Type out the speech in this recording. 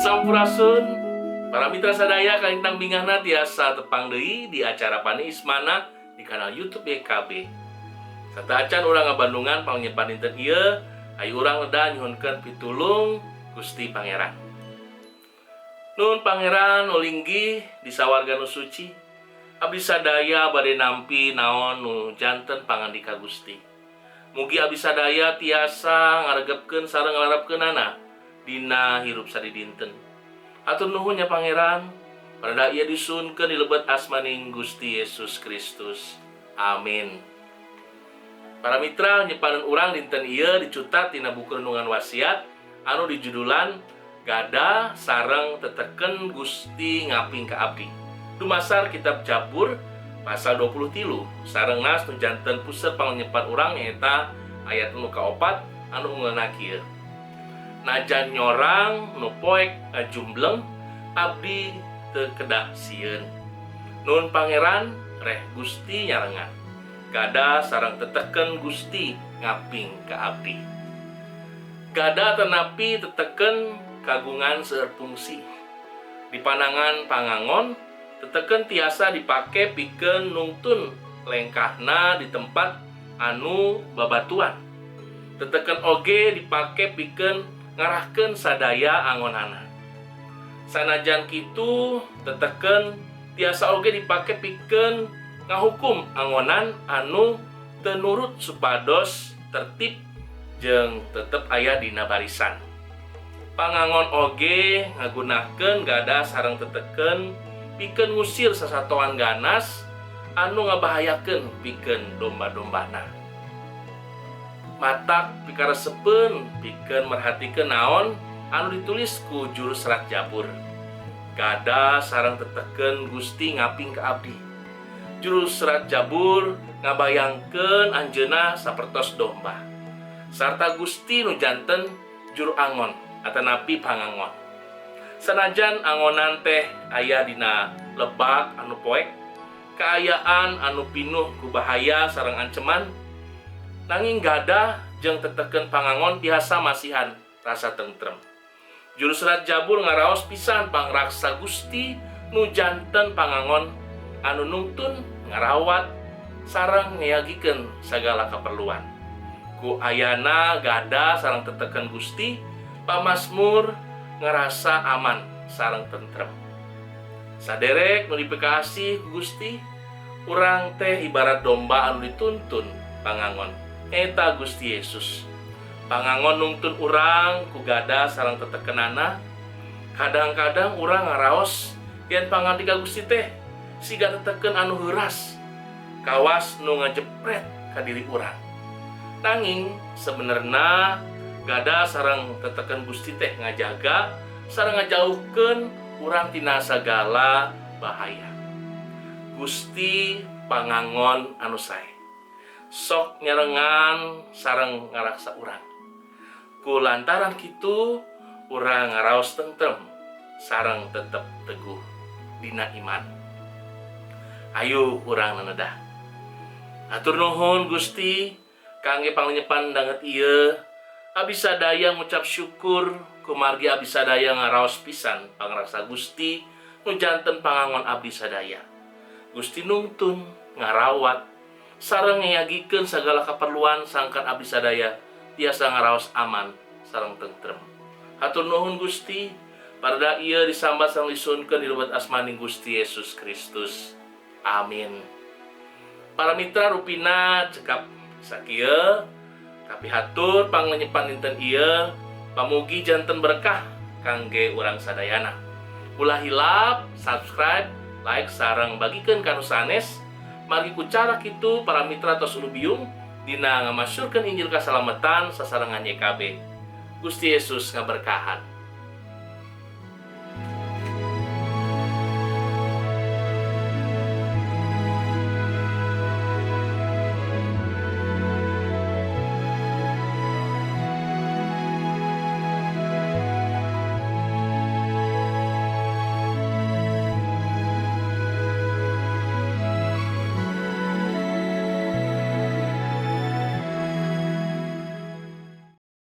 Sampurasun, para mitra sadaya kalintang bingahna tiasa tepang deui di acara Pani Ismana di kanal YouTube YKB. Serta acan urang ngabandungan pangnyepan dinten ieu, ayu urang leda nyuhunkeun pitulung Gusti Pangeran. Nun Pangeran nu linggih di sawarga nu suci, abdi sadaya bade nampi naon nu janten pangandika Gusti. Mugi abdi sadaya tiasa ngaregepkeun sareng nglarepkeunana dina hirup sadidinten. Atur nuhun nya Pangeran, pada ia disunkeun di lebet asmaning Gusti Yesus Kristus. Amin. Para mitra nyepaneun urang dinten ieu dicutat dina buku renungan wasiat anu dijudulan Gada sareng teteken Gusti ngaping ka abdi. Dumasar kitab Jabur pasal 23 sareng nas nu janten puseur pangnyepan urang nyaeta ayat nu kaopat anu ngeunana kieu. Najan nyorang nu poek ngajumbleng abdi teu kedah sieun. Nun Pangeran reh Gusti nyarengan. Gada sareng teteken Gusti ngaping ka abdi. Gada tenapi teteken kagungan seueur fungsi. Di panangan pangangon teteken tiasa dipake pikeun nungtun lengkahna di tempat anu babatuan. Teteken oge dipake pikeun ngarahkeun sadaya angonana. Sanajan kitu teteken tiasa oge dipake pikeun ngahukum angonan anu teu nurut supados tertib jeung tetep aya dina barisan. Pangangon oge ngagunakeun gada sareng teteken pikeun ngusir sasatoan ganas anu ngabahayakeun pikeun domba-dombana. Matak pikaresepeun pikeun merhatikeun naon anu ditulis ku juru serat Jabur. Gada sareng teteken Gusti ngaping ka abdi. Juru serat Jabur ngabayangkeun anjeunna sapertos domba. Sarta Gusti nu janten juru angon atanapi pangangon. Sanajan angonan teh aya dina lebak anu poek, kaayaan anu pinuh ku bahaya sareng anceman, nanging gada jeung teteken pangangon tiasa masihan rasa tentrem. Juru serat Jabur ngaraos pisan pangraksa Gusti nu janten pangangon anu nungtun ngarawat sareng ngayagikeun sagala kaperluan. Ku ayana gada sareng teteken Gusti pamazmur ngerasa aman sareng tentrem. Saderek nu dipekasi ku Gusti, urang teh ibarat domba anu dituntun pangangon. Eta Gusti Yesus. Pangangon nungtun urang ku gada sareng tetekenana. Kadang-kadang urang ngaraos yen pangandika Gusti teh siga teteken anu heuras, kawas nu ngajepret ka diri urang. Nanging sebenarnya gada sareng teteken Gusti teh ngajaga sareng ngajauhkeun urang tina sagala bahaya. Gusti pangangon anu sae. Sok nyarengan sareng ngaraksa urang. Ku lantaran kitu urang ngaraos tentrem sareng tetep teguh dina iman. Ayo urang nanedah. Atur nuhun Gusti kangge pangnyepan danget ieu. Abdi sadaya ngucap syukur kumargi abdi sadaya ngaraos pisan pangraksa Gusti nu janten pangangon abdi sadaya. Gusti nungtun ngarawat sareng ngayagikeun sagala kaperluan sangkan abdi sadaya tiasa ngaraos aman sareng tentrem. Hatur nuhun Gusti, parda ieu disambat sareng disunkeun di lebet asmaning Gusti Yesus Kristus. Amin. Para mitra rupina cekap sakieu tapi hatur pangnyepan dinten ieu pamugi janten berkah kangge urang sadayana. Ulah hilap, subscribe, like sareng bagikeun kanu sanes. Margi ku cara kitu para mitra tos ulubiung dina ngamasyurkeun Injil kasalametan sasarengan YKB. Gusti Yesus ngaberkahan.